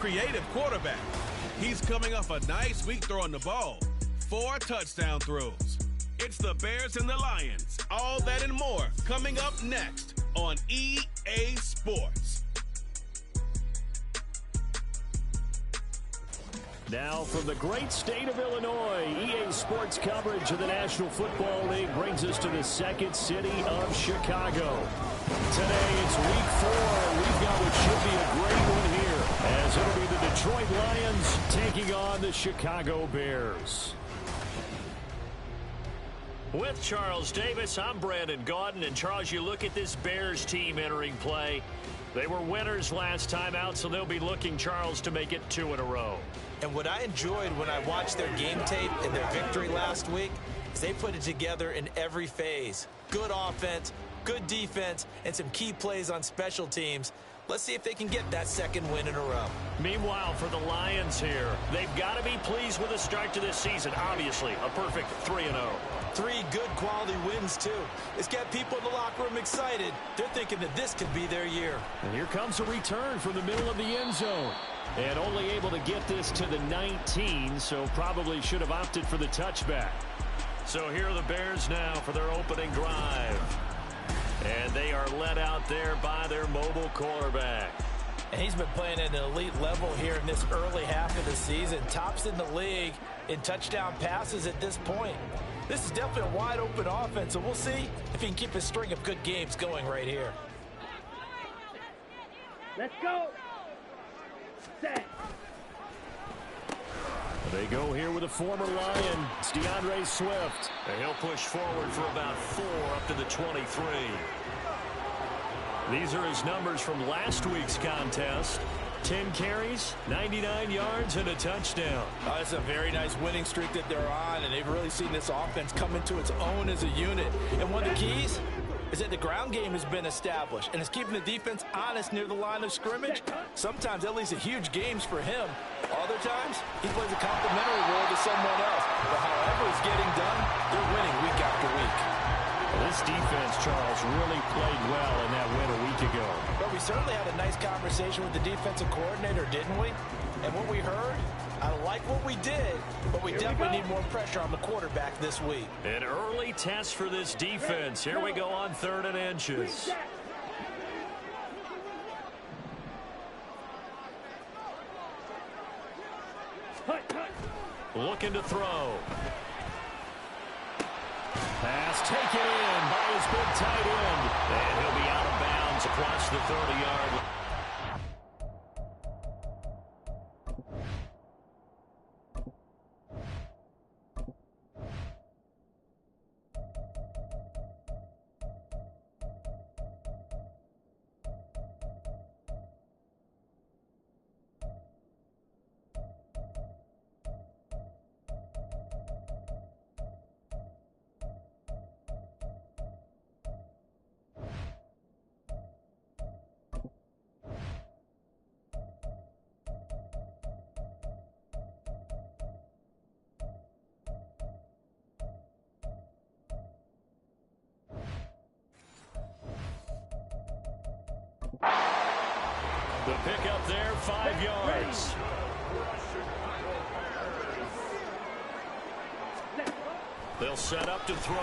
creative quarterback. He's coming off a nice week throwing the ball. 4 touchdown throws. It's the Bears and the Lions. All that and more coming up next on EA Sports. Now from the great state of Illinois, EA Sports coverage of the National Football League brings us to the second city of Chicago. Today it's week 4, and we've got what should be a great one here, as it'll be the Detroit Lions taking on the Chicago Bears. With Charles Davis, I'm Brandon Gaudin, and Charles, you look at this Bears team entering play. They were winners last time out, so they'll be looking, Charles, to make it 2 in a row. And what I enjoyed when I watched their game tape and their victory last week is they put it together in every phase. Good offense, good defense, and some key plays on special teams. Let's see if they can get that second win in a row. Meanwhile, for the Lions here, they've got to be pleased with the start to this season. Obviously, a perfect 3-0. 3 good quality wins, too. It's got people in the locker room excited. They're thinking that this could be their year. And here comes a return from the middle of the end zone. And only able to get this to the 19, so probably should have opted for the touchback. So here are the Bears now for their opening drive. And they are led out there by their mobile quarterback. And he's been playing at an elite level here in this early half of the season. Tops in the league in touchdown passes at this point. This is definitely a wide-open offense, so we'll see if he can keep his string of good games going right here. Let's go. Set. They go here with a former Lion. It's DeAndre Swift. And he'll push forward for about 4 up to the 23. These are his numbers from last week's contest. 10 carries, 99 yards, and a touchdown. That's a very nice winning streak that they're on, and they've really seen this offense come into its own as a unit. And one of the keys is that the ground game has been established, and it's keeping the defense honest near the line of scrimmage. Sometimes that leads to huge games for him. Other times, he plays a complementary role to someone else. But however it's getting done, they're winning week after week. This defense, Charles, really played well in that win a week ago. But we certainly had a nice conversation with the defensive coordinator, didn't we? And what we heard, I like what we did, but we definitely need more pressure on the quarterback this week. An early test for this defense. Here we go on 3rd and inches. Looking to throw. Pass taken in by his big tight end. And he'll be out of bounds across the 30-yard line. The pickup there, 5 yards. They'll set up to throw.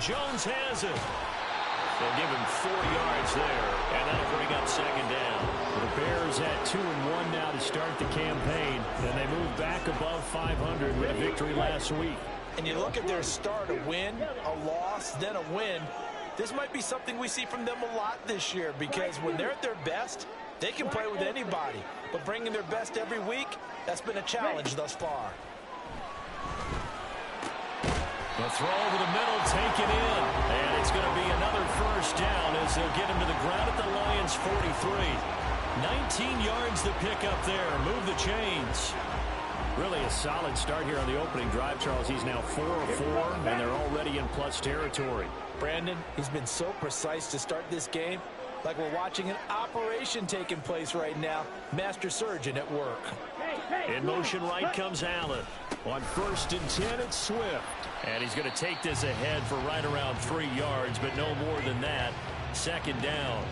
Jones has it. They'll give him 4 yards there, and that'll bring up 2nd down. The Bears at 2-1 now to start the campaign, and they move back above 500 with a victory last week. And you look at their start, a win, a loss, then a win. This might be something we see from them a lot this year, because when they're at their best, they can play with anybody. But bringing their best every week, that's been a challenge thus far. The throw over the middle, taken in. And it's going to be another 1st down as they'll get him to the ground at the Lions' 43. 19 yards to pick up there. Move the chains. Really a solid start here on the opening drive, Charles. He's now 4 of 4, and they're already in plus territory. Brandon, he's been so precise to start this game. Like we're watching an operation taking place right now. Master surgeon at work. In motion right comes Allen. On 1st and 10, it's Swift. And he's going to take this ahead for right around 3 yards, but no more than that. 2nd down.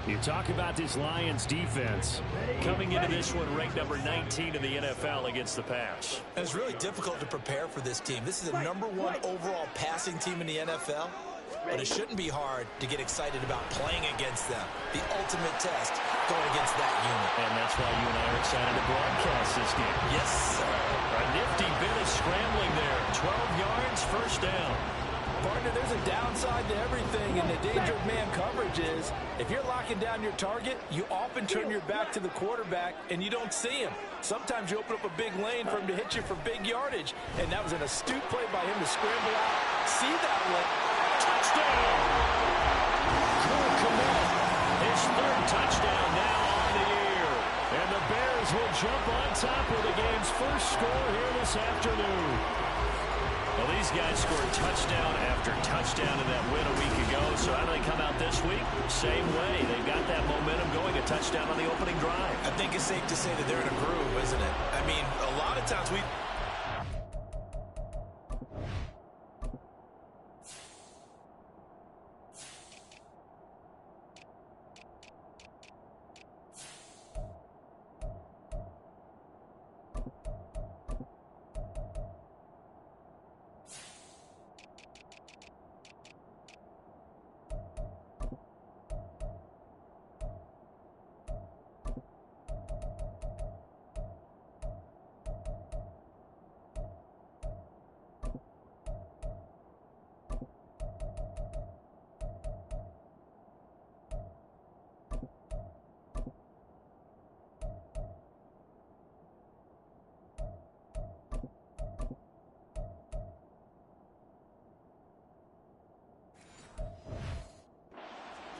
You talk about this Lions defense coming into this one ranked number 19 in the NFL against the pass. And it's really difficult to prepare for this team. This is the #1 overall passing team in the NFL, but it shouldn't be hard to get excited about playing against them. The ultimate test going against that unit. And that's why you and I are excited to broadcast this game. Yes, sir. A nifty bit of scrambling there. 12 yards, first down. Partner, there's a downside to everything, and the danger of man coverage is if you're locking down your target, you often turn your back to the quarterback and you don't see him. Sometimes you open up a big lane for him to hit you for big yardage, and that was an astute play by him to scramble out, see that one. Touchdown! Cole Kmet, his 3rd touchdown now on the year. And the Bears will jump on top with the game's first score here this afternoon. Well, these guys scored touchdown after touchdown in that win a week ago. So how do they come out this week? Same way. They've got that momentum going, a touchdown on the opening drive. I think it's safe to say that they're in a groove, isn't it? I mean, a lot of times we...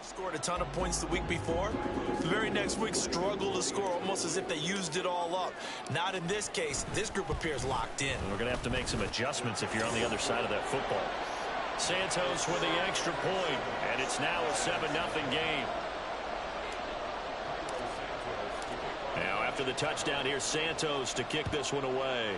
scored a ton of points the week before. The very next week struggled to score almost as if they used it all up. Not in this case. This group appears locked in. We're going to have to make some adjustments if you're on the other side of that football. Santos with the extra point, and it's now a 7-0 game. Now after the touchdown, here's Santos to kick this one away.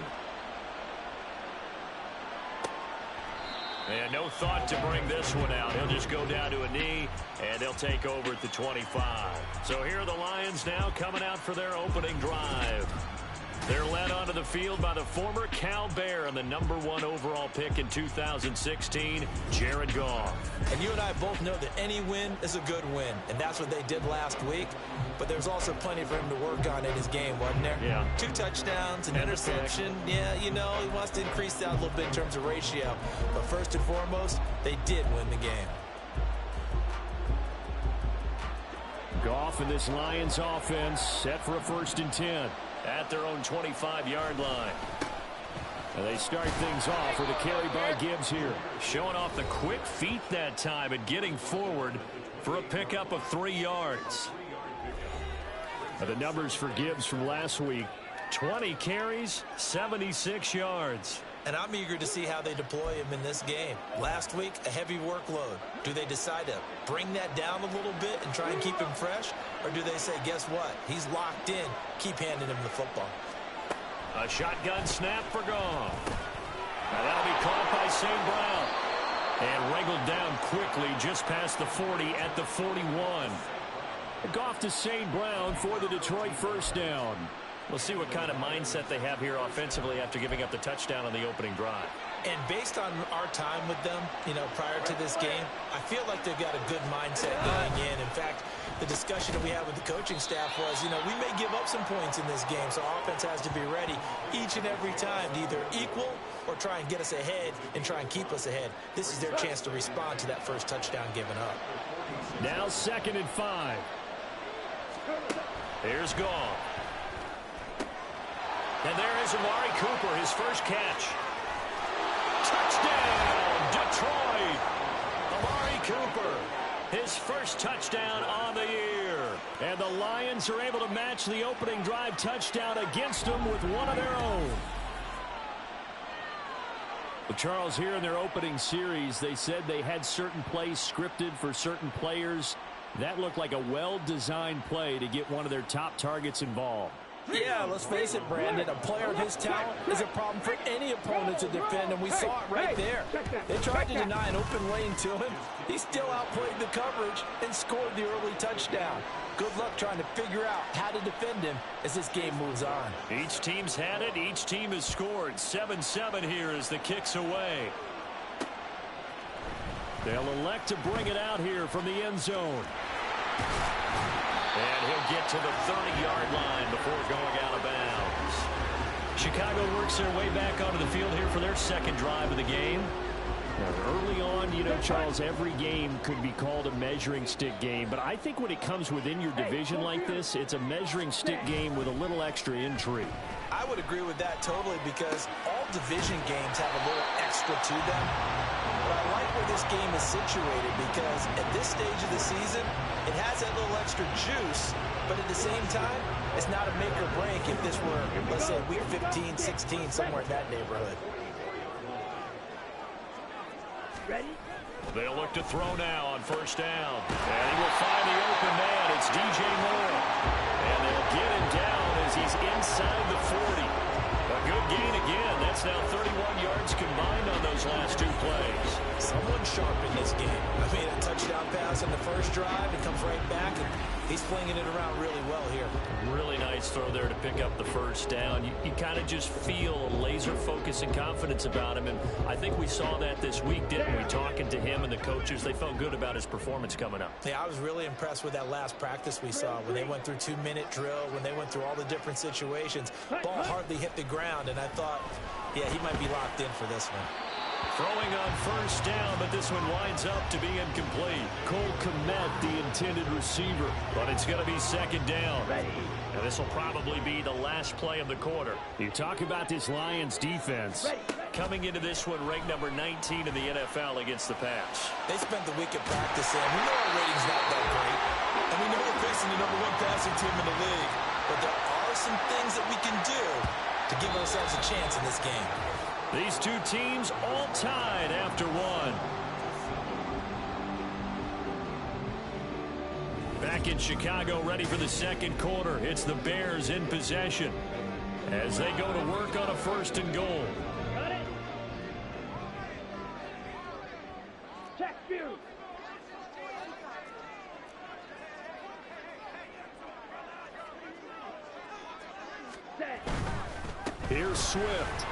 And no thought to bring this one out. He'll just go down to a knee, and they'll take over at the 25. So here are the Lions now coming out for their opening drive. They're led onto the field by the former Cal Bear and the #1 overall pick in 2016, Jared Goff. And you and I both know that any win is a good win, and that's what they did last week. But there's also plenty for him to work on in his game, wasn't there? Yeah. 2 touchdowns, an interception. Yeah, you know, he wants to increase that a little bit in terms of ratio. But first and foremost, they did win the game. Goff and this Lions offense set for a 1st and 10 at their own 25-yard line. And they start things off with a carry by Gibbs here. Showing off the quick feet that time and getting forward for a pickup of 3 yards. Now the numbers for Gibbs from last week: 20 carries, 76 yards. And I'm eager to see how they deploy him in this game. Last week, a heavy workload. Do they decide to bring that down a little bit and try and keep him fresh? Or do they say, guess what? He's locked in. Keep handing him the football. A shotgun snap for Goff. Now that'll be caught by St. Brown. And wrangled down quickly just past the 40 at the 41. Goff to St. Brown for the Detroit 1st down. We'll see what kind of mindset they have here offensively after giving up the touchdown on the opening drive. And based on our time with them, you know, prior to this game, I feel like they've got a good mindset going in. In fact, the discussion that we had with the coaching staff was, you know, we may give up some points in this game, so offense has to be ready each and every time to either equal or try and get us ahead and try and keep us ahead. This is their chance to respond to that first touchdown given up. Now 2nd and 5. Here's Goff. And there is Amari Cooper, his first catch. Touchdown, Detroit! Amari Cooper, his first touchdown on the year. And the Lions are able to match the opening drive touchdown against them with one of their own. Well, Charles, here in their opening series, they said they had certain plays scripted for certain players. That looked like a well-designed play to get one of their top targets involved. Yeah, let's face it, Brandon. A player of his talent is a problem for any opponent to defend, and we saw it right there. They tried to deny an open lane to him. He still outplayed the coverage and scored the early touchdown. Good luck trying to figure out how to defend him as this game moves on. Each team's had it. Each team has scored. 7-7 here as the kick's away. They'll elect to bring it out here from the end zone. And he'll get to the 30-yard line before going out of bounds. Chicago works their way back onto the field here for their second drive of the game. Now, early on, you know, Charles, every game could be called a measuring stick game. But I think when it comes within your division like this, it's a measuring stick game with a little extra intrigue. I would agree with that totally because all division games have a little extra to them. But I like where this game is situated because at this stage of the season, it has that little extra juice, but at the same time, it's not a make or break if this were, let's say, week 15, 16, somewhere in that neighborhood. Ready? They'll look to throw now on first down. And he will find the open man. It's DJ Moore. And they'll get him down as he's inside the 40. A good gain again. That's now 31 yards combined on those last two plays. Someone sharp in this game. I mean, a touchdown pass on the first drive. It comes right back, and he's flinging it around really well here. Really nice throw there to pick up the first down. You kind of just feel a laser focus and confidence about him, and I think we saw that this week, didn't we? Talking to him and the coaches, they felt good about his performance coming up. Yeah, I was really impressed with that last practice we saw when they went through 2-minute drill, when they went through all the different situations. Ball hardly hit the ground, and I thought, yeah, he might be locked in for this one. Throwing on first down, but this one winds up to be incomplete. Cole Kmet, the intended receiver, but it's going to be second down. And this will probably be the last play of the quarter. You talk about this Lions defense. Coming into this one, ranked number 19 in the NFL against the pass. They spent the week at practice, and we know our rating's not that great. And we know we're facing the #1 passing team in the league. But there are some things that we can do to give ourselves a chance in this game. These two teams all tied after one. Back in Chicago, ready for the second quarter. It's the Bears in possession as they go to work on a first and goal. Got it. Check you. Set. Here's Swift.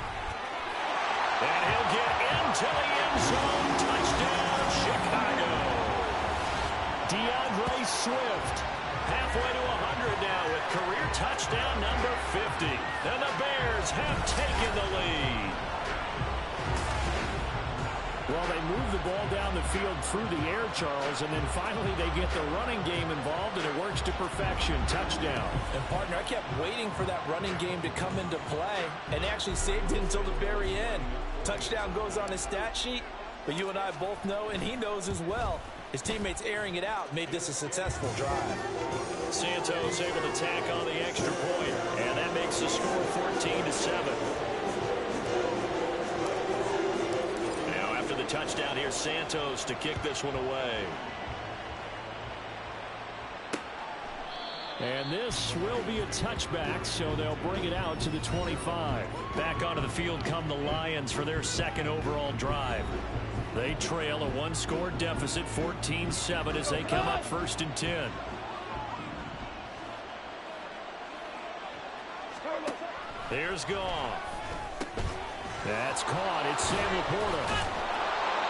And he'll get into the end zone. Touchdown, Chicago. DeAndre Swift, halfway to 100 now with career touchdown number 50. And the Bears have taken the lead. Well, they move the ball down the field through the air, Charles, and then finally they get the running game involved, and it works to perfection. Touchdown. And, partner, I kept waiting for that running game to come into play, and actually saved it until the very end. Touchdown goes on his stat sheet, but you and I both know, and he knows as well, his teammates airing it out made this a successful drive. Santos able to tack on the extra point, and that makes the score 14-7. Now after the touchdown, here's Santos to kick this one away. And this will be a touchback, so they'll bring it out to the 25. Back onto the field come the Lions for their second overall drive. They trail a one-score deficit, 14-7, as they come up first and 10. Here's Goff. That's caught. It's Sam Laporta.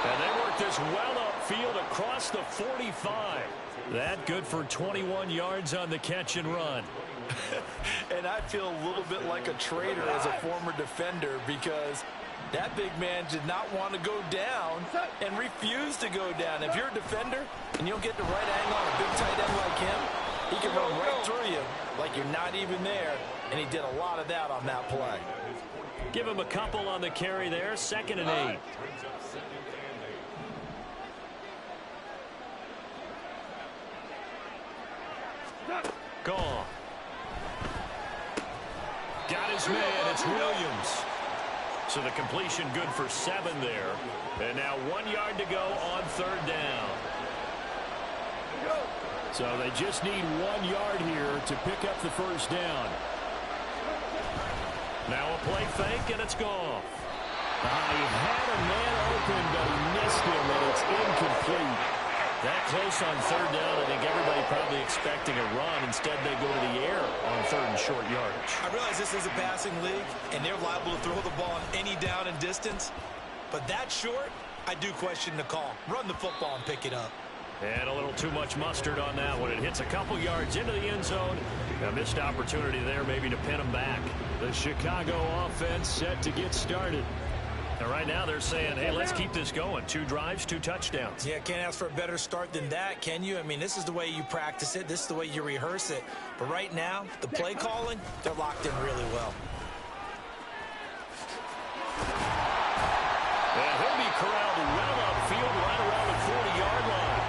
And they work this well upfield across the 45. That good for 21 yards on the catch and run. And I feel a little bit like a traitor as a former defender because that big man did not want to go down and refused to go down. If you're a defender and you don't get the right angle on a big tight end like him, he can run right through you like you're not even there, and he did a lot of that on that play. Give him a couple on the carry there, 2nd and 8. Gone. Got his man. It's Williams. So the completion good for 7 there. And now 1 yard to go on 3rd down. So they just need 1 yard here to pick up the first down. Now a play fake, and it's gone. He had a man open, but he missed him, and it's incomplete. That close on third down, I think everybody probably expecting a run. Instead, they go to the air on third and short yardage. I realize this is a passing league, and they're liable to throw the ball on any down and distance. But that short, I do question the call. Run the football and pick it up. And a little too much mustard on that one. It hits a couple yards into the end zone. A missed opportunity there maybe to pin them back. The Chicago offense set to get started. And right now they're saying, hey, let's keep this going. 2 drives, 2 touchdowns. Yeah, can't ask for a better start than that, can you? I mean, this is the way you practice it. This is the way you rehearse it. But right now, the play calling, they're locked in really well. And he'll be corralled well upfield right around the 40-yard line.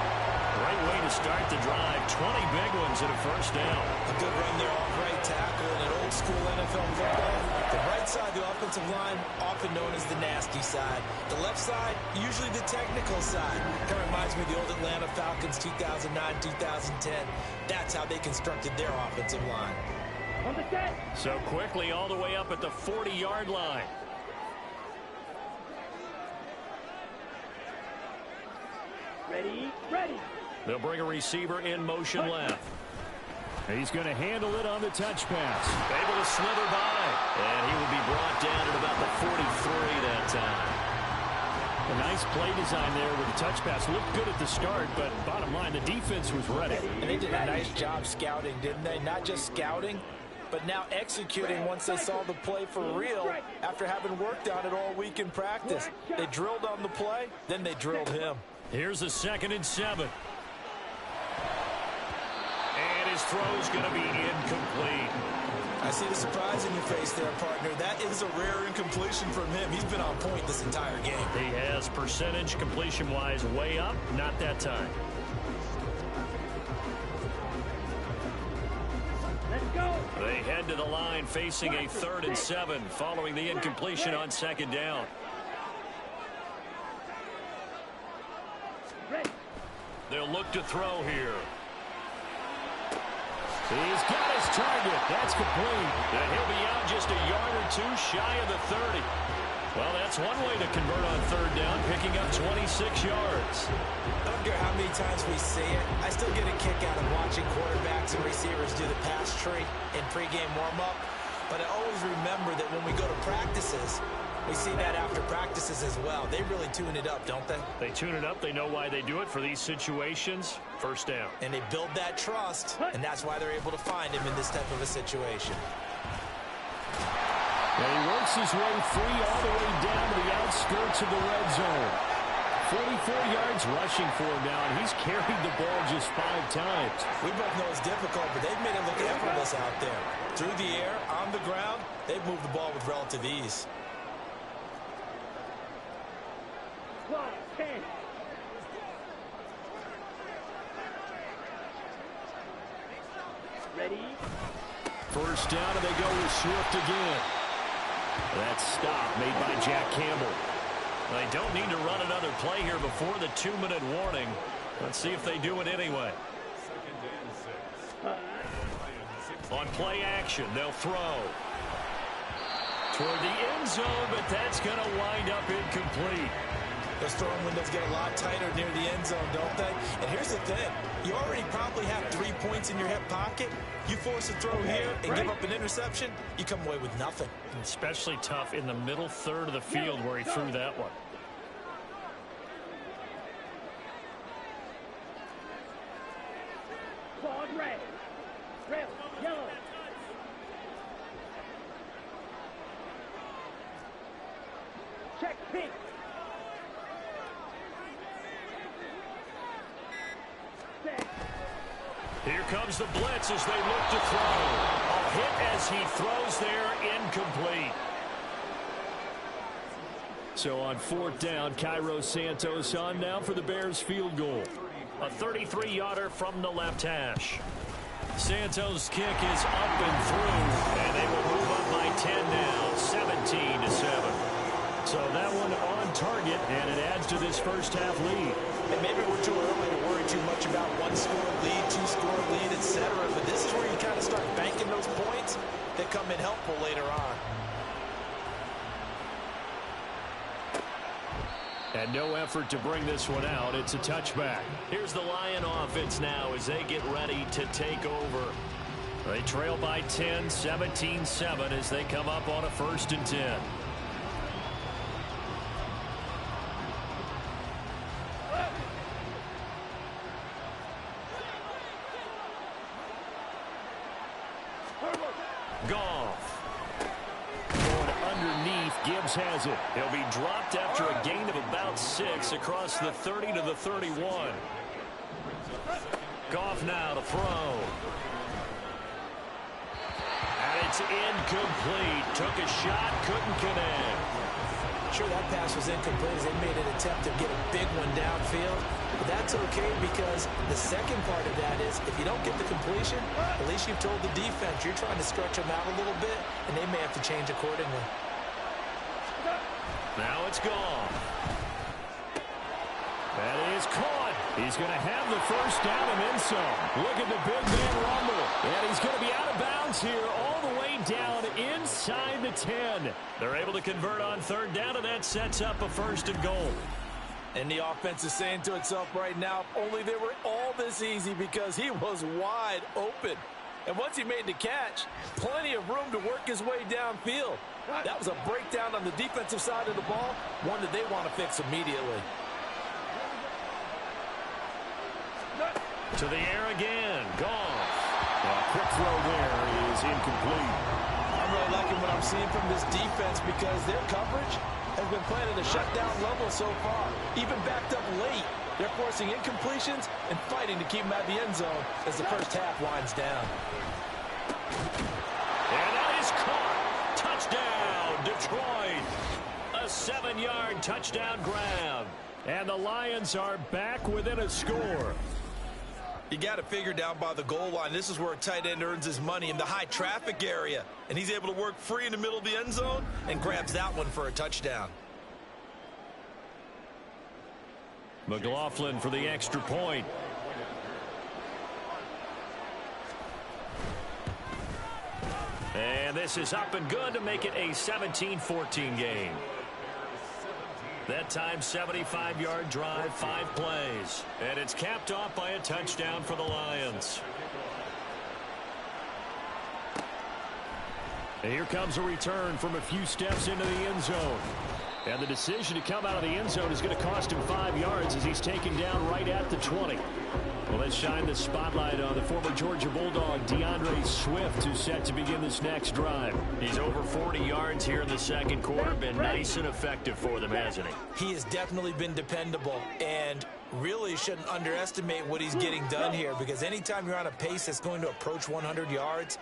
Great way to start the drive. 20 big ones and a first down. A good run there off right tackle in an old-school NFL football. The right side, the offensive line, often known as the nasty side. The left side, usually the technical side. Kind of reminds me of the old Atlanta Falcons 2009, 2010. That's how they constructed their offensive line. On the set. So quickly all the way up at the 40-yard line. Ready, ready. They'll bring a receiver in motion left. He's going to handle it on the touch pass. Able to slither by. And he will be brought down at about the 43 that time. A nice play design there with the touch pass. Looked good at the start, but bottom line, the defense was ready. And they did a nice job scouting, didn't they? Not just scouting, but now executing once they saw the play for real after having worked on it all week in practice. They drilled on the play, then they drilled him. Here's a 2nd and 7. And his throw's going to be incomplete. I see the surprise in your face there, partner. That is a rare incompletion from him. He's been on point this entire game. He has percentage completion-wise way up, not that time. Let's go. They head to the line facing a 3rd and 7 following the incompletion on 2nd down. Ready. They'll look to throw here. He's got his target. That's complete. And he'll be out just a yard or 2 shy of the 30. Well, that's one way to convert on 3rd down, picking up 26 yards. I don't care how many times we see it. I still get a kick out of watching quarterbacks and receivers do the pass tree in pregame warm-up. But I always remember that when we go to practices, we see that after practices as well. They really tune it up, don't they? They tune it up. They know why they do it for these situations. First down. And they build that trust, and that's why they're able to find him in this type of a situation. And he works his way free all the way down to the outskirts of the red zone. 44 yards rushing for him now, and he's carried the ball just 5 times. We both know it's difficult, but they've made it look effortless out there. Through the air, on the ground, they've moved the ball with relative ease. 12, 10. Ready. First down, and they go with Swift again. That stop made by Jack Campbell. They don't need to run another play here before the 2-minute warning. Let's see if they do it anyway. On play action, they'll throw. Toward the end zone, but that's going to wind up incomplete. Those throwing windows get a lot tighter near the end zone, don't they? And here's the thing. You already probably have 3 points in your hip pocket. You force a throw here and give up an interception, you come away with nothing. Especially tough in the middle third of the field where he threw that one. Flag red. Red, yellow. Check pink. Set. Here comes the blitz as they look to throw. A hit as he throws there, incomplete. So on 4th down, Cairo Santos on now for the Bears field goal. A 33-yarder from the left hash. Santos' kick is up and through, and they will move up by 10 now, 17-7. So that one on target, and it adds to this first half lead. And maybe we're too early to worry too much about 1-score lead, 2-score lead, etc. But this is where you kind of start banking those points that come in helpful later on. And no effort to bring this one out. It's a touchback. Here's the Lion offense now as they get ready to take over. They trail by 10, 17-7 as they come up on a 1st and 10. Goff. Going underneath. Gibbs has it. He'll be dropped after a gain of about 6 across the 30 to the 31. Goff now to throw. And it's incomplete. Took a shot, couldn't connect. Sure, that pass was incomplete as they made an attempt to get a big one downfield. But that's okay because the second part of that is if you don't get the completion, at least you've told the defense you're trying to stretch them out a little bit, and they may have to change accordingly. Now it's gone. That is caught. He's going to have the 1st down and then some. Look at the big man rumble. And he's going to be out of bounds here all the way down inside the 10. They're able to convert on 3rd down, and that sets up a 1st and goal. And the offense is saying to itself right now, only they were all this easy because he was wide open. And once he made the catch, plenty of room to work his way downfield. That was a breakdown on the defensive side of the ball, one that they want to fix immediately. To the air again. Goff. A quick throw there is incomplete. I'm really liking what I'm seeing from this defense because their coverage has been playing at a shutdown level so far. Even backed up late, they're forcing incompletions and fighting to keep them at the end zone as the 1st half winds down. And that is caught. Touchdown, Detroit. A 7-yard touchdown grab. And the Lions are back within a score. You got to figure down by the goal line. This is where a tight end earns his money in the high traffic area. And he's able to work free in the middle of the end zone and grabs that one for a touchdown. McLaughlin for the extra point. And this is up and good to make it a 17-14 game. That time, 75-yard drive, 5 plays. And it's capped off by a touchdown for the Lions. And here comes a return from a few steps into the end zone. And the decision to come out of the end zone is going to cost him 5 yards as he's taken down right at the 20. Well, let's shine the spotlight on the former Georgia Bulldog, DeAndre Swift, who's set to begin this next drive. He's over 40 yards here in the 2nd quarter. Been nice and effective for them, hasn't he? He has definitely been dependable and really shouldn't underestimate what he's getting done here because anytime you're on a pace that's going to approach 100 yards,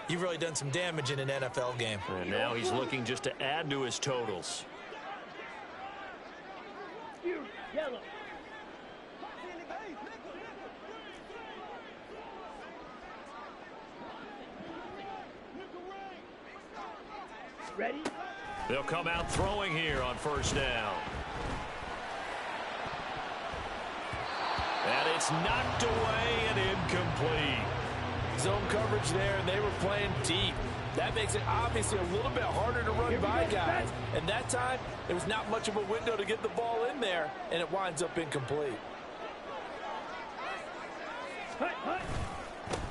you've really done some damage in an NFL game. And now he's looking just to add to his totals. Yellow. Ready? They'll come out throwing here on 1st down. And it's knocked away and incomplete. Zone coverage there, and they were playing deep. That makes it obviously a little bit harder to run by guys. And that time, there was not much of a window to get the ball in there, and it winds up incomplete.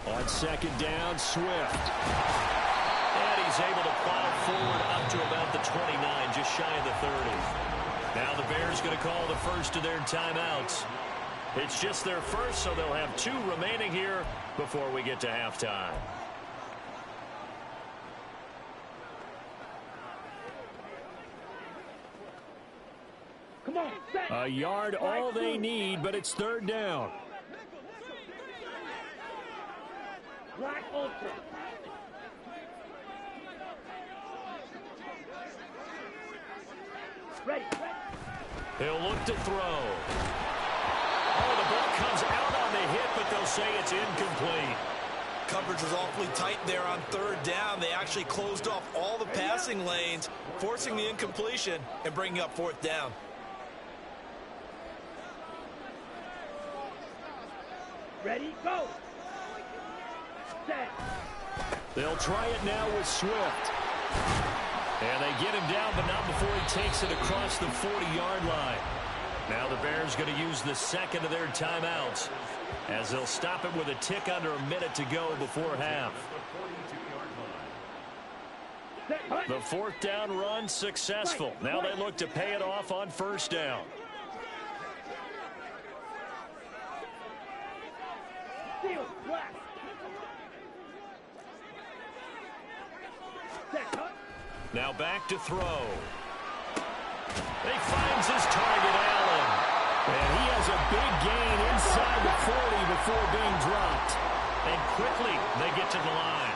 On 2nd down, Swift. And he's able to plow forward up to about the 29, just shy of the 30. Now the Bears going to call the first of their timeouts. It's just their first, so they'll have 2 remaining here before we get to halftime. Come on, set. A yard, all they need, but it's 3rd down. Black Ultra. Ready. He'll look to throw. Oh, the ball comes out on the hit, but they'll say it's incomplete. Coverage was awfully tight there on 3rd down. They actually closed off all the passing lanes, forcing the incompletion and bringing up 4th down. Ready, go. Set. They'll try it now with Swift. And they get him down, but not before he takes it across the 40-yard line. Now the Bears going to use the second of their timeouts as they'll stop it with a tick under a minute to go before half. The fourth down run successful. Now they look to pay it off on first down. Now back to throw. He finds his target, Allen. And he has a big gain inside the 40 before being dropped. And quickly they get to the line.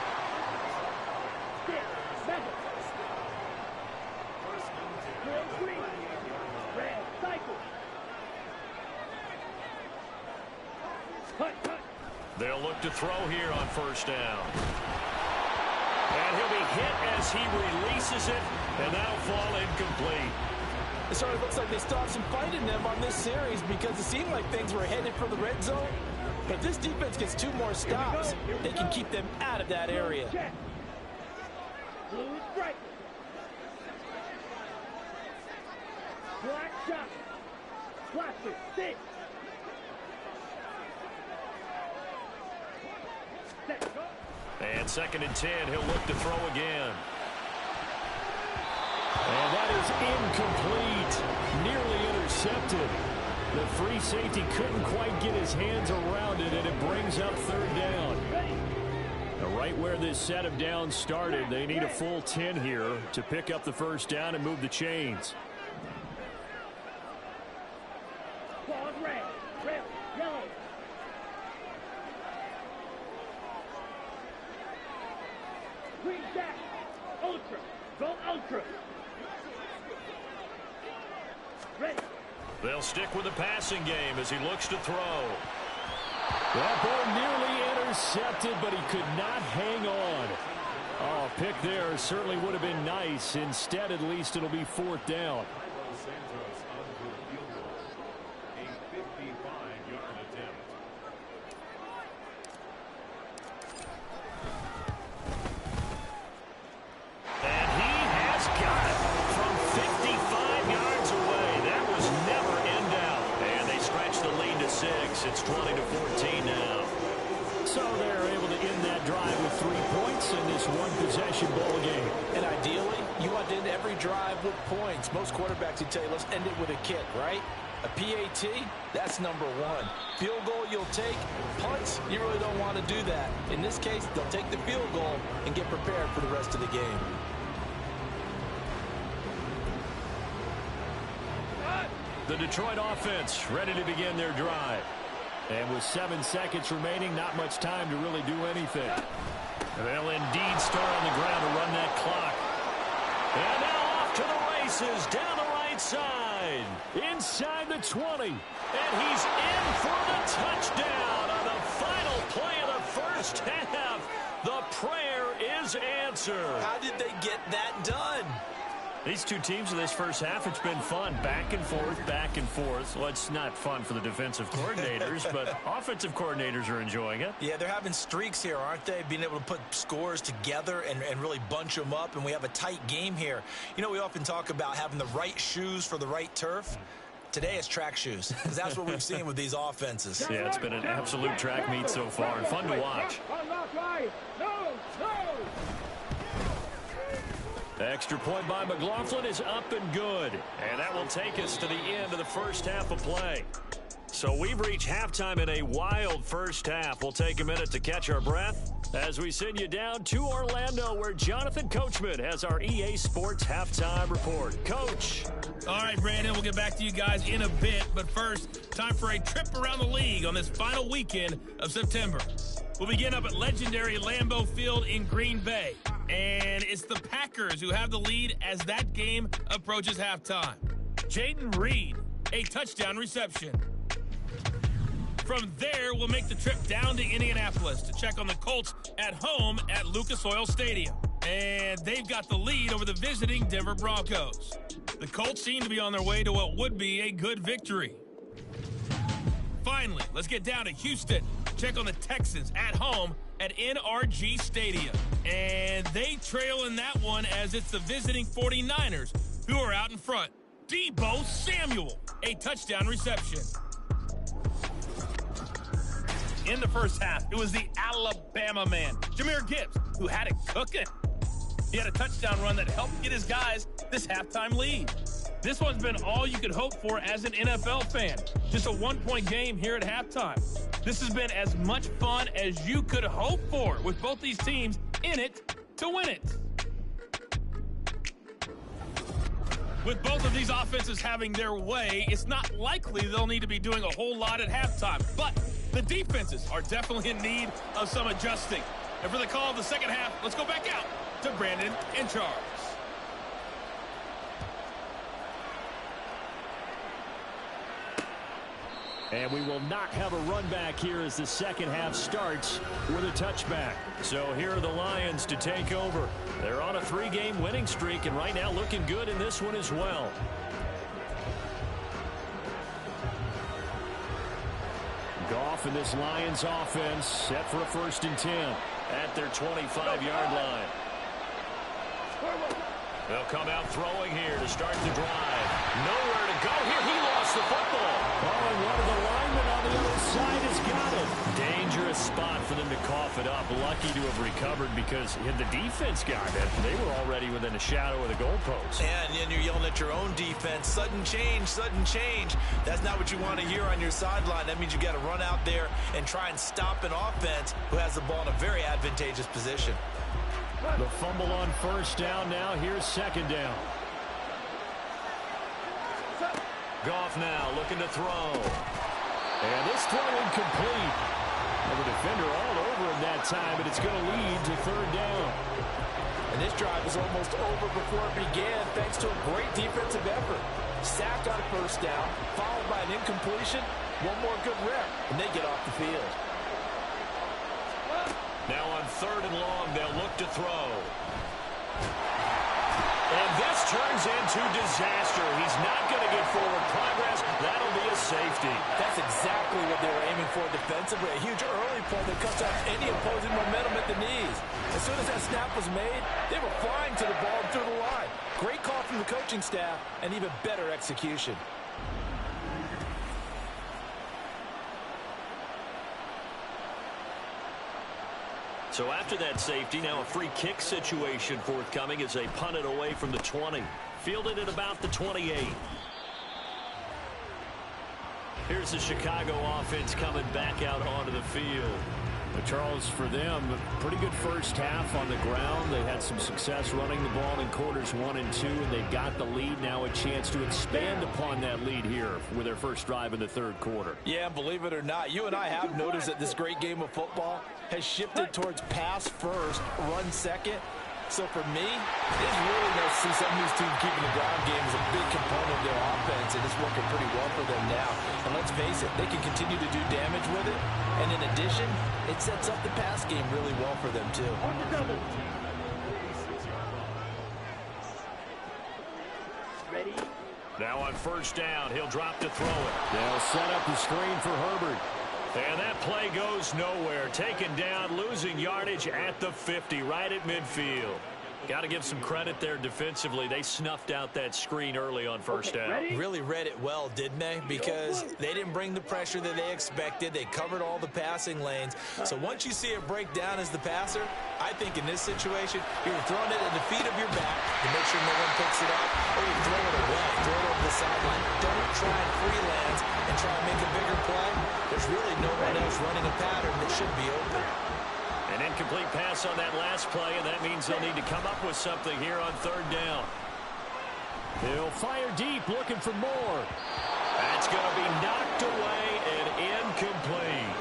They'll look to throw here on first down. And he'll be hit as he releases it, and that'll fall incomplete. It sort of looks like they still have some fight in them on this series because it seemed like things were headed for the red zone. But if this defense gets 2 more stops, they can keep them out of that area. Blue striker. Black shot. Blaster, sit. And 2nd and 10, he'll look to throw again. And that is incomplete. Nearly intercepted. The free safety couldn't quite get his hands around it, and it brings up 3rd down. Now, right where this set of downs started, they need a full 10 here to pick up the first down and move the chains. Claws red, red, yellow. Green dash, ultra, go ultra. Ready. They'll stick with the passing game as he looks to throw. That ball nearly intercepted, but he could not hang on. Oh, pick there certainly would have been nice. Instead, at least it'll be 4th down. It's 20-14 now. So they're able to end that drive with 3 points in this one-possession ball game. And ideally, you want to end every drive with points. Most quarterbacks would tell you, let's end it with a kick, right? A PAT, that's number 1. Field goal you'll take. Punts, you really don't want to do that. In this case, they'll take the field goal and get prepared for the rest of the game. The Detroit offense ready to begin their drive. And with 7 seconds remaining, not much time to really do anything. They'll indeed start on the ground to run that clock. And now off to the races, down the right side, inside the 20. And he's in for the touchdown on the final play of the first half. The prayer is answered. How did they get that done? These two teams in this first half, it's been fun. Back and forth, back and forth. Well, it's not fun for the defensive coordinators, but offensive coordinators are enjoying it. Yeah, they're having streaks here, aren't they? Being able to put scores together and really bunch them up, and we have a tight game here. You know, we often talk about having the right shoes for the right turf. Today it's track shoes, because that's what we've seen with these offenses. Yeah, it's been an absolute track meet so far, and fun to watch. Extra point by McLaughlin is up and good. And that will take us to the end of the first half of play. So we've reached halftime in a wild first half. We'll take a minute to catch our breath as we send you down to Orlando, where Jonathan Coachman has our EA Sports halftime report. Coach. All right, Brandon, we'll get back to you guys in a bit. But first, time for a trip around the league on this final weekend of September. We'll begin up at legendary Lambeau Field in Green Bay. And it's the Packers who have the lead as that game approaches halftime. Jaden Reed, a touchdown reception. From there, we'll make the trip down to Indianapolis to check on the Colts at home at Lucas Oil Stadium. And they've got the lead over the visiting Denver Broncos. The Colts seem to be on their way to what would be a good victory. Finally, let's get down to Houston. Check on the Texans at home at NRG Stadium. And they trail in that one as it's the visiting 49ers who are out in front. Deebo Samuel, a touchdown reception. In the first half, it was the Alabama man, Jahmyr Gibbs, who had it cooking. He had a touchdown run that helped get his guys this halftime lead. This one's been all you could hope for as an NFL fan. Just a one-point game here at halftime. This has been as much fun as you could hope for, with both these teams in it to win it. With both of these offenses having their way, it's not likely they'll need to be doing a whole lot at halftime. But the defenses are definitely in need of some adjusting. And for the call of the second half, let's go back out to Brandon in charge. And we will not have a run back here as the second half starts with a touchback. So here are the Lions to take over. They're on a 3-game winning streak and right now looking good in this one as well. Goff and this Lions offense set for a 1st and 10 at their 25-yard line. They'll come out throwing here to start the drive. Nowhere to go here. He lost the football. Oh, and one of the linemen on the other side has got it. Dangerous spot for them to cough it up. Lucky to have recovered because had the defense got it, they were already within a shadow of the goalpost. And then you're yelling at your own defense. Sudden change, sudden change. That's not what you want to hear on your sideline. That means you got to run out there and try and stop an offense who has the ball in a very advantageous position. The fumble on 1st down now. Here's 2nd down. Goff now looking to throw. And this throw incomplete. And the defender all over him that time, but it's going to lead to 3rd down. And this drive was almost over before it began thanks to a great defensive effort. Sack on 1st down, followed by an incompletion. One more good rep, and they get off the field. Now on 3rd and long, they'll look to throw. And this turns into disaster. He's not going to get forward progress. That'll be a safety. That's exactly what they were aiming for defensively. A huge early play that cuts off any opposing momentum at the knees. As soon as that snap was made, they were flying to the ball and through the line. Great call from the coaching staff and even better execution. So after that safety, now a free kick situation forthcoming as they punt it away from the 20. Fielded at about the 28. Here's the Chicago offense coming back out onto the field. But Charles, for them, pretty good first half on the ground. They had some success running the ball in quarters 1 and 2, and they got the lead. Now a chance to expand upon that lead here with their first drive in the 3rd quarter. Yeah, believe it or not, you and I have noticed that this great game of football has shifted towards pass first, run second. So for me, it's really nice to see some of these teams keeping the ground game as a big component of their offense, and it's working pretty well for them now. And let's face it, they can continue to do damage with it. And in addition, it sets up the pass game really well for them too. On the double. Ready? Now on 1st down, he'll drop to throw it. They'll set up the screen for Herbert. And that play goes nowhere. Taken down, losing yardage at the 50, right at midfield. Got to give some credit there defensively. They snuffed out that screen early on 1st down. Ready? Really read it well, didn't they? Because they didn't bring the pressure that they expected. They covered all the passing lanes. So once you see it break down as the passer, I think in this situation, you're throwing it at the feet of your back to make sure no one picks it up, or you throw it away, throw it over the sideline. Don't try and freelance and try and make a bigger play. There's really no one else running a pattern that should be open. An incomplete pass on that last play, and that means they'll need to come up with something here on 3rd down. He'll fire deep, looking for more. That's going to be knocked away and incomplete.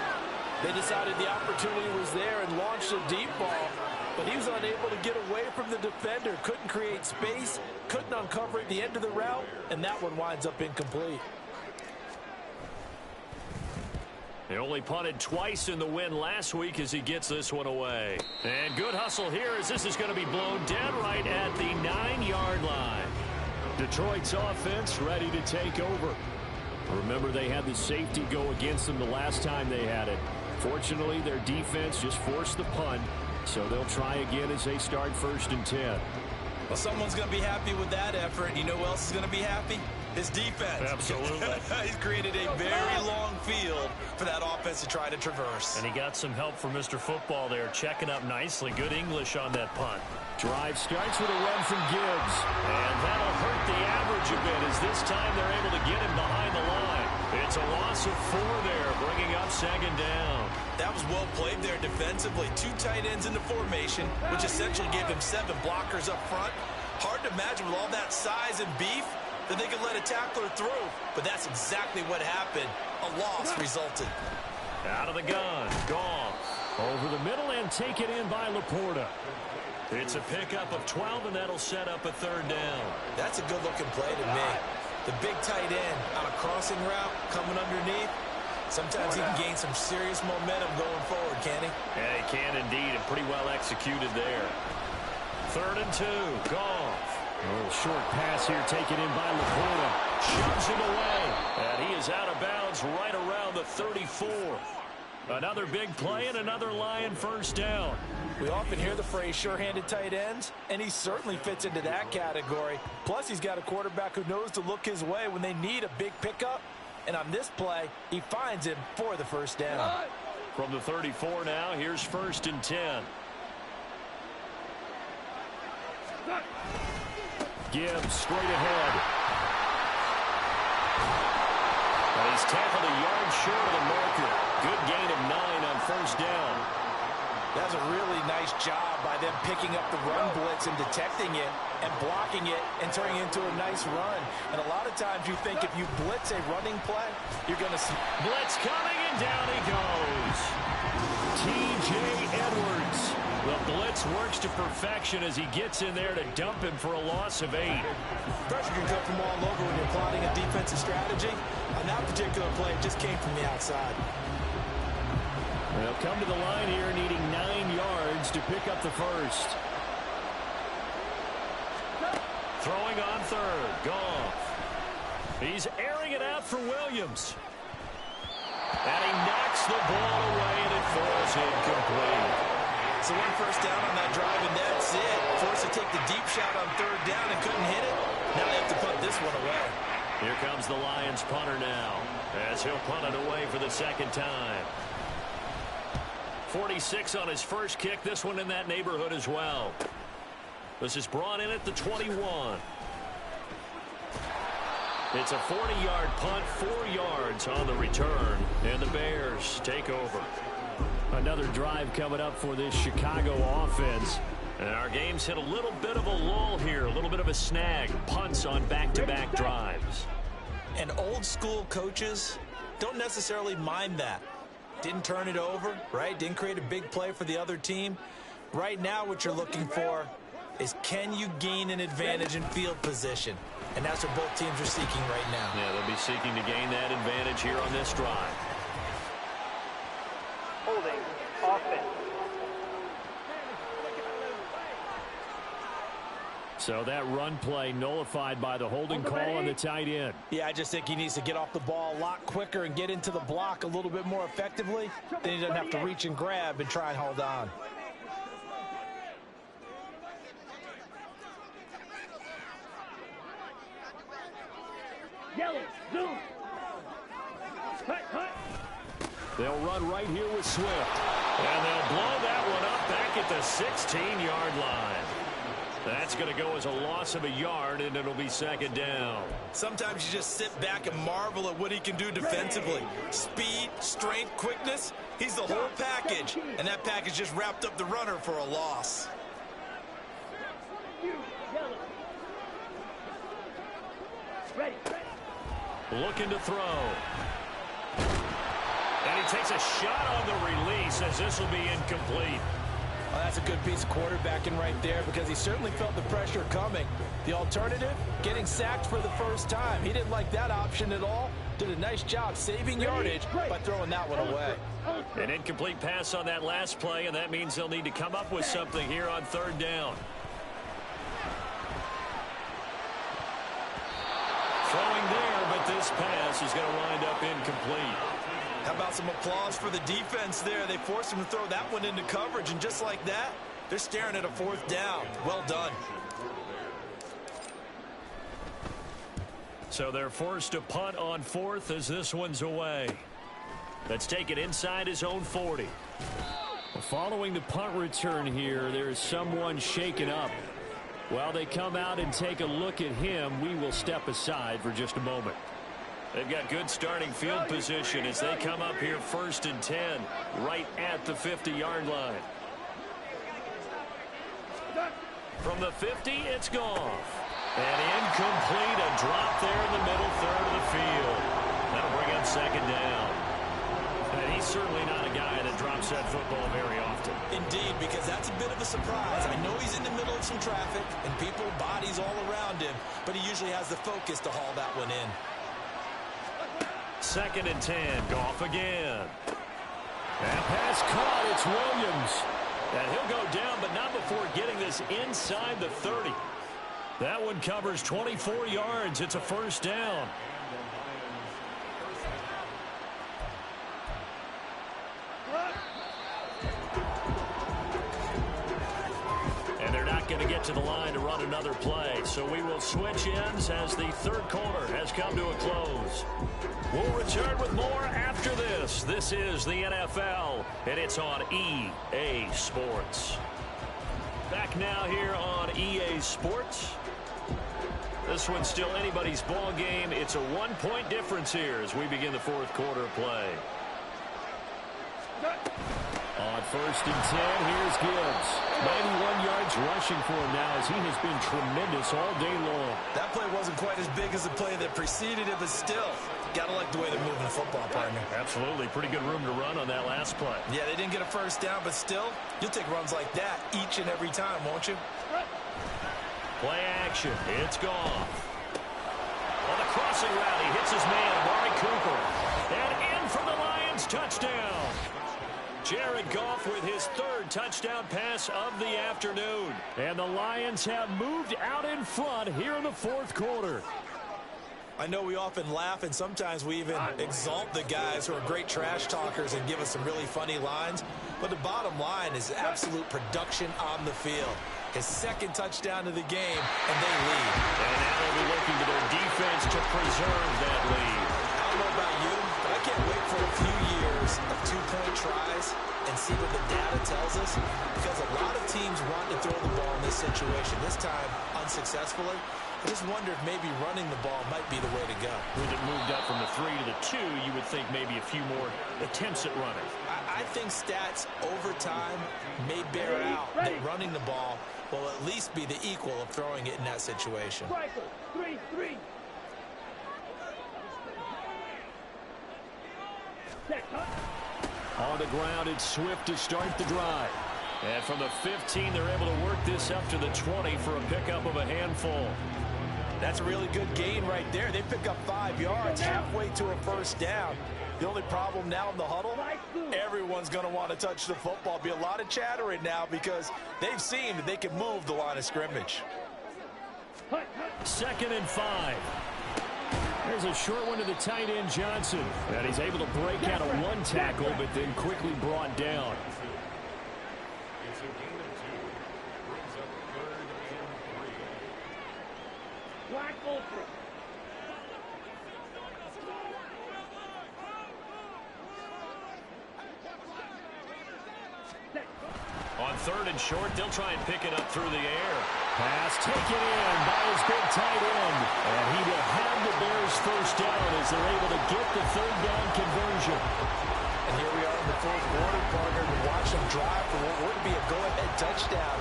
They decided the opportunity was there and launched a deep ball, but he was unable to get away from the defender. Couldn't create space, couldn't uncover at the end of the route, and that one winds up incomplete. He only punted twice in the win last week as he gets this one away. And good hustle here as this is going to be blown dead right at the 9-yard line. Detroit's offense ready to take over. Remember, they had the safety go against them the last time they had it. Fortunately, their defense just forced the punt, So they'll try again as they start 1st and 10. Well, someone's going to be happy with that effort. You know who else is going to be happy? His defense. Absolutely. He's created a very long field for that offense to try to traverse. And he got some help from Mr. Football there, checking up nicely. Good English on that punt. Drive starts with a run from Gibbs. And that'll hurt the average a bit as this time they're able to get him behind the line. It's a loss of 4 there, bringing up 2nd down. That was well played there defensively. 2 tight ends in the formation, which essentially gave him 7 blockers up front. Hard to imagine with all that size and beef that they could let a tackler through. But that's exactly what happened. A loss resulted. Out of the gun. Goff. Over the middle and taken in by Laporta. It's a pickup of 12, and that'll set up a 3rd down. That's a good-looking play to me. The big tight end on a crossing route coming underneath. Sometimes he can gain some serious momentum going forward, can he? Yeah, he can indeed, and pretty well executed there. 3rd and 2. Goff. A little short pass here taken in by Laporta. Shoves him away. And he is out of bounds right around the 34. Another big play and another Lion 1st down. We often hear the phrase sure-handed tight ends, and he certainly fits into that category. Plus, he's got a quarterback who knows to look his way when they need a big pickup. And on this play, he finds him for the 1st down. From the 34 now, here's 1st and 10. Gibbs straight ahead. And he's tackled a yard short of the marker. Good gain of 9 on 1st down. That's a really nice job by them picking up the run blitz and detecting it and blocking it and turning it into a nice run. And a lot of times you think if you blitz a running play, you're going to see. Blitz coming, and down he goes. T.J. Edwards. The blitz works to perfection as he gets in there to dump him for a loss of 8. Pressure can come from all over when you're plotting a defensive strategy. On that particular play, it just came from the outside. They'll come to the line here needing 9 yards to pick up the 1st. Throwing on 3rd. Goff. He's airing it out for Williams. And he knocks the ball away, and it falls incomplete. So 1 1st down on that drive, and that's it. Forced to take the deep shot on 3rd down and couldn't hit it. Now they have to punt this one away. Here comes the Lions punter now, as he'll punt it away for the 2nd time. 46 on his first kick. This one in that neighborhood as well. This is brought in at the 21. It's a 40-yard punt, 4 yards on the return, and the Bears take over. Another drive coming up for this Chicago offense. And our game's hit a little bit of a lull here, a little bit of a snag. Punts on back-to-back drives. And old-school coaches don't necessarily mind that. Didn't turn it over, right? Didn't create a big play for the other team. Right now what you're looking for is, can you gain an advantage in field position? And that's what both teams are seeking right now. Yeah, they'll be seeking to gain that advantage here on this drive. Holding offense. So that run play nullified by the holding call on the tight end. Yeah, I just think he needs to get off the ball a lot quicker and get into the block a little bit more effectively. Then he doesn't have to reach and grab and try and hold on. Yellow, zoom. Hut, hut. They'll run right here with Swift. And they'll blow that one up back at the 16-yard line. That's going to go as a loss of a yard, and it'll be 2nd down. Sometimes you just sit back and marvel at what he can do defensively. Speed, strength, quickness. He's the whole package. And that package just wrapped up the runner for a loss. Yellow. Ready. Looking to throw. And he takes a shot on the release as this will be incomplete. Well, that's a good piece of quarterbacking right there because he certainly felt the pressure coming. The alternative, getting sacked for the first time. He didn't like that option at all. Did a nice job saving yardage by throwing that one away. An incomplete pass on that last play, and that means they'll need to come up with something here on 3rd down. Throwing there, but this pass is going to wind up incomplete. How about some applause for the defense there? They forced him to throw that one into coverage, and just like that, they're staring at a 4th down. Well done. So they're forced to punt on 4th as this one's away. Let's take it inside his own 40. Following the punt return here, there's someone shaken up. While they come out and take a look at him, we will step aside for just a moment. They've got good starting field position as they come up here 1st and 10, right at the 50-yard line. From the 50, it's Goff. And incomplete, a drop there in the middle third of the field. That'll bring up 2nd down. And he's certainly not a guy that drops that football very often. Indeed, because that's a bit of a surprise. I know he's in the middle of some traffic and people, bodies all around him, but he usually has the focus to haul that one in. 2nd and 10, Goff again. And pass caught, it's Williams. And he'll go down, but not before getting this inside the 30. That one covers 24 yards. It's a 1st down. And they're not going to get to the line to run another play. So we will switch ends as the 3rd quarter has come to a close. We'll return with more after this. This is the NFL, and it's on EA Sports. Back now here on EA Sports. This one's still anybody's ball game. It's a 1-point difference here as we begin the 4th quarter play. On 1st and 10, here's Gibbs. 91 yards rushing for him now as he has been tremendous all day long. That play wasn't quite as big as the play that preceded it, but still, got to like the way they're moving the football, partner. Absolutely. Pretty good room to run on that last play. Yeah, they didn't get a 1st down, but still, you'll take runs like that each and every time, won't you? Play action. It's Goff. On the crossing route, he hits his man, Amari Cooper. And in for the Lions, touchdown. Jared Goff with his 3rd touchdown pass of the afternoon. And the Lions have moved out in front here in the 4th quarter. I know we often laugh, and sometimes we even exalt the guys who are great trash talkers and give us some really funny lines. But the bottom line is absolute production on the field. His 2nd touchdown of the game, and they lead. And now they'll be looking to their defense to preserve that lead. I don't know about you, but I can't wait for a few years of 2-point tries and see what the data tells us, because a lot of teams want to throw the ball in this situation. This time, unsuccessfully. I just wonder if maybe running the ball might be the way to go. With it moved up from the 3 to the 2, you would think maybe a few more attempts at running. I think stats over time may bear out that running the ball will at least be the equal of throwing it in that situation. 3-3. On the ground, it's Swift to start the drive. And from the 15, they're able to work this up to the 20 for a pickup of a handful. That's a really good gain right there. They pick up 5 yards halfway to a 1st down. The only problem now in the huddle, everyone's going to want to touch the football. Be a lot of chattering now because they've seen that they can move the line of scrimmage. 2nd and 5. There's a short one to the tight end, Johnson. And he's able to break out of 1 tackle, but then quickly brought down. On 3rd and short, they'll try and pick it up through the air. Pass taken in by his big tight end. And he will have the Bears 1st down as they're able to get the 3rd down conversion. And here we are in the 4th quarter, partner, to watch them drive for what would be a go-ahead touchdown.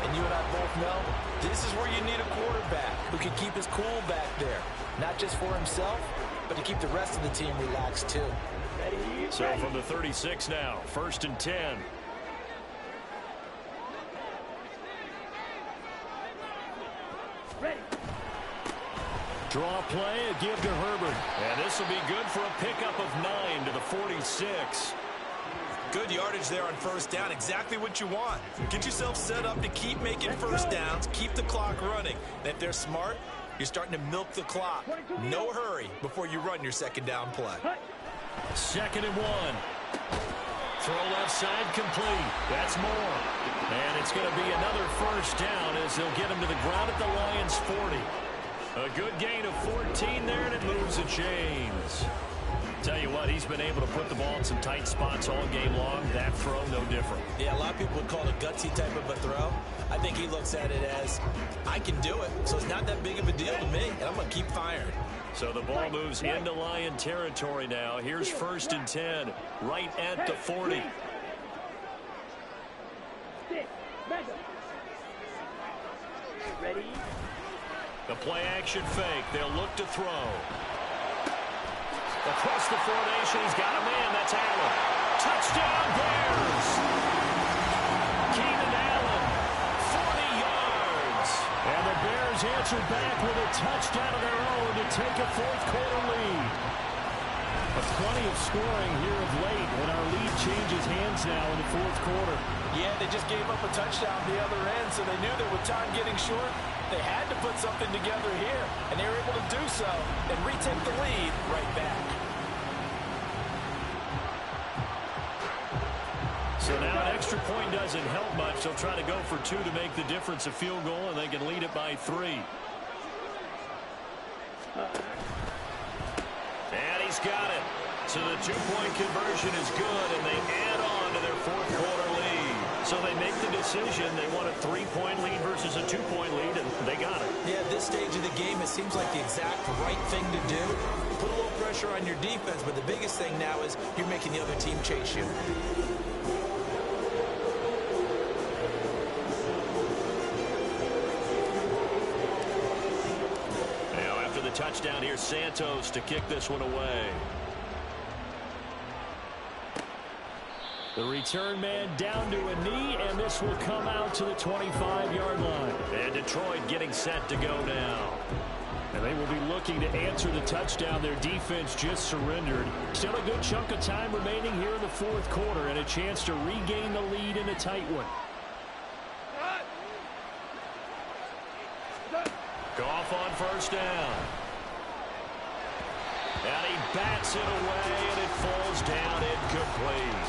And you and I both know this is where you need a quarterback who can keep his cool back there. Not just for himself, but to keep the rest of the team relaxed too. So from the 36 now, 1st and 10. Ready. Draw play, a give to Herbert. And this will be good for a pickup of 9 to the 46. Good yardage there on 1st down. Exactly what you want. Get yourself set up to keep making 1st downs, keep the clock running. And if they're smart, you're starting to milk the clock. No hurry before you run your 2nd down play. 2nd and 1. Throw left side complete. That's more. And it's going to be another first down as they'll get him to the ground at the Lions' 40. A good gain of 14 there, and it moves the chains. Tell you what, he's been able to put the ball in some tight spots all game long. That throw, no different. Yeah, a lot of people would call it a gutsy type of a throw. I think he looks at it as, I can do it, so it's not that big of a deal to me, and I'm going to keep firing. So the ball moves into Lion territory now. Here's 1st and 10, right at the 40. Ready? The play action fake. They'll look to throw. Across the formation, he's got a man. That's Allen. Touchdown, Bears! Keenan Allen, 40 yards. And the Bears answer back with a touchdown of their own to take a 4th quarter lead. Plenty of scoring here of late, and our lead changes hands now in the 4th quarter. Yeah, they just gave up a touchdown the other end, so they knew that with time getting short, they had to put something together here, and they were able to do so and retake the lead right back. So now an extra point doesn't help much. They'll try to go for 2 to make the difference a field goal, and they can lead it by 3. And he's got it. So the 2-point conversion is good, and they add on to their 4th quarter lead. So they make the decision. They want a 3-point lead versus a 2-point lead, and they got it. Yeah, at this stage of the game, it seems like the exact right thing to do. Put a little pressure on your defense, but the biggest thing now is you're making the other team chase you. Touchdown here, Santos to kick this one away. The return man down to a knee, and this will come out to the 25-yard line. And Detroit getting set to go now. And they will be looking to answer the touchdown their defense just surrendered. Still a good chunk of time remaining here in the 4th quarter, and a chance to regain the lead in a tight one. Goff on 1st down. And he bats it away, and it falls down incomplete.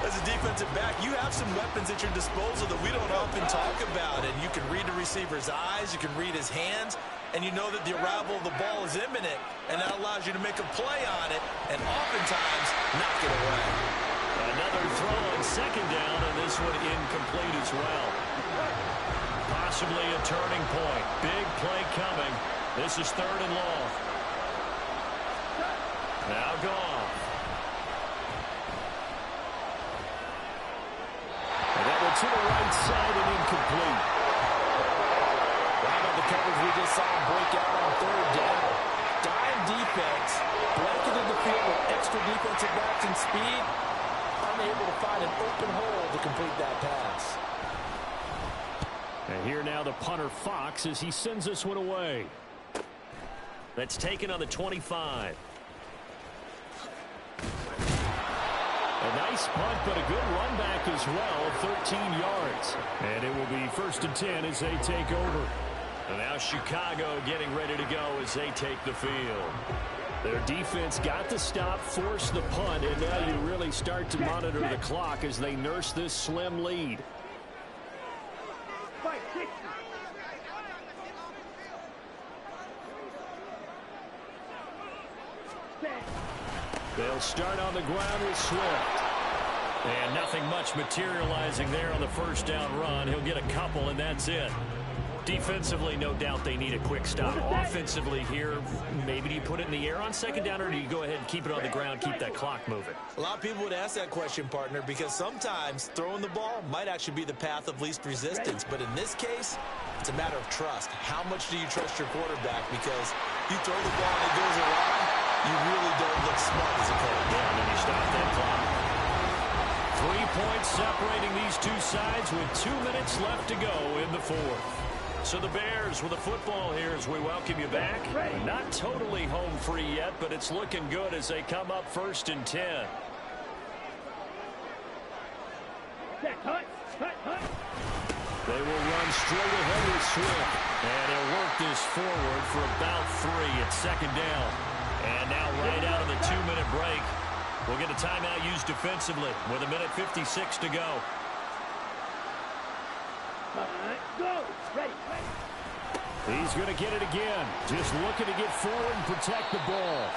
As a defensive back, you have some weapons at your disposal that we don't often talk about. And you can read the receiver's eyes, you can read his hands, and you know that the arrival of the ball is imminent. And that allows you to make a play on it, and oftentimes knock it away. Another throw on 2nd down, and this one incomplete as well. Possibly a turning point. Big play coming. This is 3rd and long. Now Goff. And that one to the right side and incomplete. How about the coverage we just saw him break out on 3rd down? Dime defense, blanketed the field with extra defensive backs and speed, unable to find an open hole to complete that pass. And here now the punter Fox as he sends this one away. That's taken on the 25. A nice punt, but a good run back as well, 13 yards. And it will be 1st and 10 as they take over. And now Chicago getting ready to go as they take the field. Their defense got the stop, forced the punt, and now you really start to monitor the clock as they nurse this slim lead. They'll start on the ground with Swift. And nothing much materializing there on the 1st down run. He'll get a couple, and that's it. Defensively, no doubt they need a quick stop. Offensively here, maybe do you put it in the air on 2nd down, or do you go ahead and keep it on the ground, keep that clock moving? A lot of people would ask that question, partner, because sometimes throwing the ball might actually be the path of least resistance. But in this case, it's a matter of trust. How much do you trust your quarterback? Because you throw the ball and it goes around, you really don't look smart as a coach. Yeah, and then you stop that clock. 3 points separating these two sides with 2 minutes left to go in the 4th. So the Bears with the football here as we welcome you back. Not totally home free yet, but it's looking good as they come up 1st and 10. They will run straight ahead with Swift. And he'll work this forward for about 3 at 2nd down. And now right out of the 2-minute break, We'll get a timeout used defensively with 1:56 to go. Go. Ready. He's going to get it again. Just looking to get forward and protect the ball.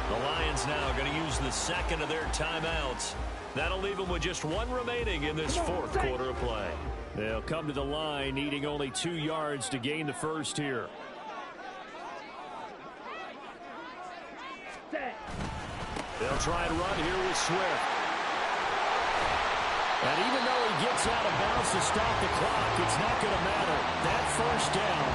The Lions now going to use the second of their timeouts. That'll leave them with just one remaining in this fourth quarter of play. They'll come to the line needing only 2 yards to gain the first here. They'll try and run here with Swift. And even though he gets out of bounds to stop the clock, it's not going to matter. That first down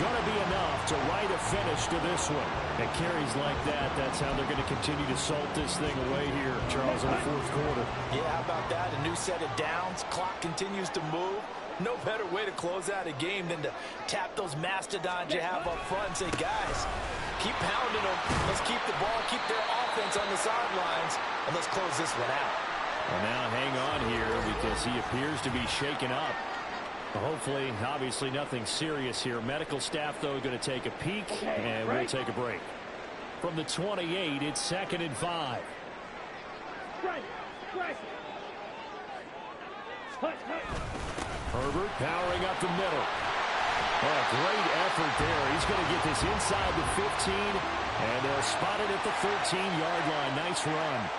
going to be enough to write a finish to this one. And carries like that, that's how they're going to continue to salt this thing away here, Charles, in the fourth quarter. Yeah, how about that? A new set of downs. Clock continues to move. No better way to close out a game than to tap those mastodons you have up front and say, guys, keep pounding them. Let's keep the ball, keep their offense on the sidelines, and let's close this one out. Well, now hang on here because he appears to be shaken up. Hopefully, obviously nothing serious here. Medical staff, though, going to take a peek, and we'll take a break. From the 28, it's 2nd and 5. Herbert powering up the middle. Oh, great effort there. He's going to get this inside the 15, and they'll spot it at the 13-yard line. Nice run.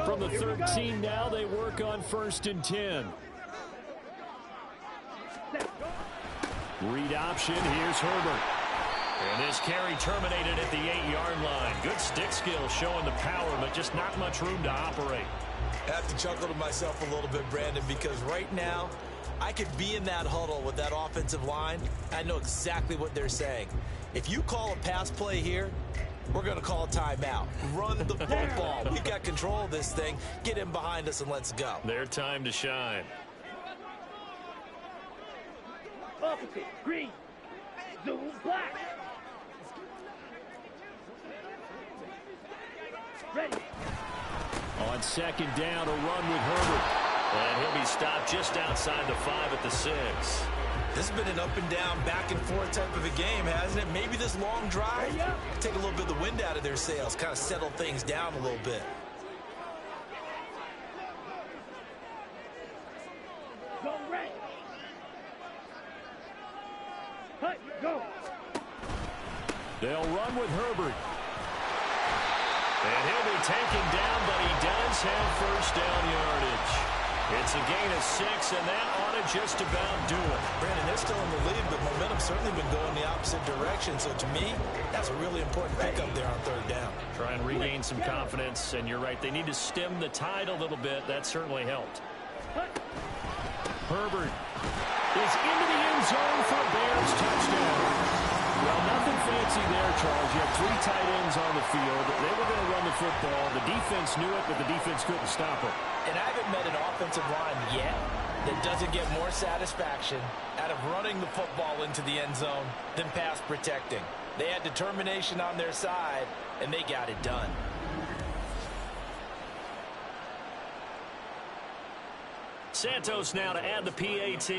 From the 13 now, they work on 1st and 10. Read option. Here's Herbert. And this carry terminated at the 8-yard line. Good stick skill showing the power, but just not much room to operate. I have to chuckle to myself a little bit, Brandon, because right now I could be in that huddle with that offensive line. I know exactly what they're saying. If you call a pass play here, we're going to call a timeout. Run the football. We've got control of this thing. Get in behind us and let's go. Their time to shine. Opposite. Green. Zoom. Black. Ready. On 2nd down, a run with Herbert. And he'll be stopped just outside the 5 at the 6. This has been an up and down, back and forth type of a game, hasn't it? Maybe this long drive take a little bit of the wind out of their sails, kind of settle things down a little bit. Go red. Hut, go. They'll run with Herbert. And he'll be taken down, but he does have first down yardage. It's a gain of 6, and that ought to just about do it. Brandon, they're still in the lead, but momentum's certainly been going the opposite direction. So to me, that's a really important pickup there on 3rd down. Try and regain some confidence, and you're right. They need to stem the tide a little bit. That certainly helped. Herbert is into the end zone for a Bears touchdown. Well, nothing fancy there, Charles. You had 3 tight ends on the field. They were going to run the football. The defense knew it, but the defense couldn't stop it. And I haven't met an offensive line yet that doesn't get more satisfaction out of running the football into the end zone than pass protecting. They had determination on their side, and they got it done. Santos now to add the PAT.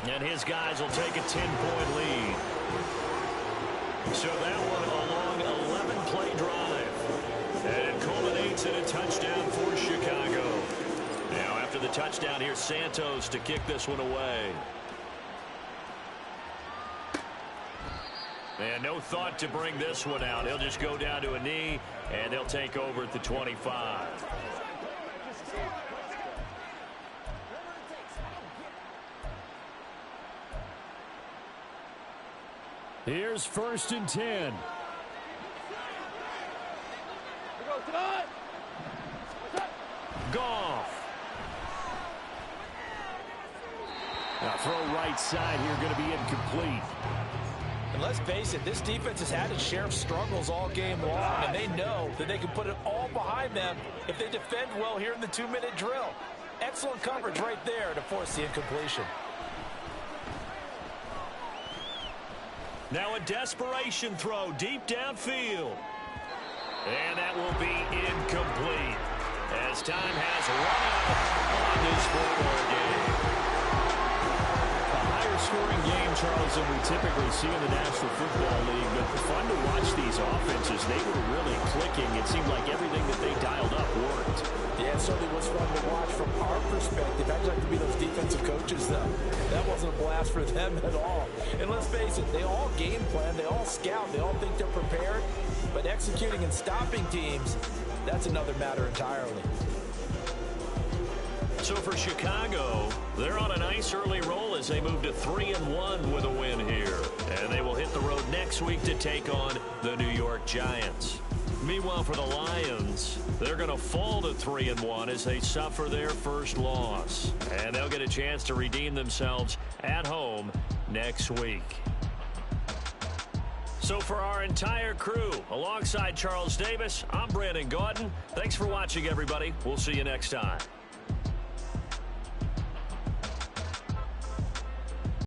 And his guys will take a 10-point lead. So that one a long 11-play drive. And it culminates in a touchdown for Chicago. Now after the touchdown, here's Santos to kick this one away. And no thought to bring this one out. He'll just go down to a knee, and they'll take over at the 25. Here's 1st and 10. Goff. Now throw right side here, going to be incomplete. And let's face it, this defense has had its share of struggles all game long, and they know that they can put it all behind them if they defend well here in the 2-minute drill. Excellent coverage right there to force the incompletion. Now a desperation throw deep downfield. And that will be incomplete, as time has run out on this football game. A higher scoring game, Charles, than we typically see in the National Football League, but fun to watch these offenses. They were really clicking. It seemed like everything that they dialed up worked. Yeah, it certainly was fun to watch from our perspective. I'd like to be those defensive coaches, though. That wasn't a blast for them at all. And let's face it, they all game plan, they all scout, they all think they're prepared. But executing and stopping teams, that's another matter entirely. So for Chicago, they're on a nice early roll as they move to 3-1 with a win here. And they will hit the road next week to take on the New York Giants. Meanwhile, for the Lions, they're going to fall to 3-1 as they suffer their first loss. And they'll get a chance to redeem themselves at home next week. So for our entire crew, alongside Charles Davis, I'm Brandon Gaudin. Thanks for watching, everybody. We'll see you next time.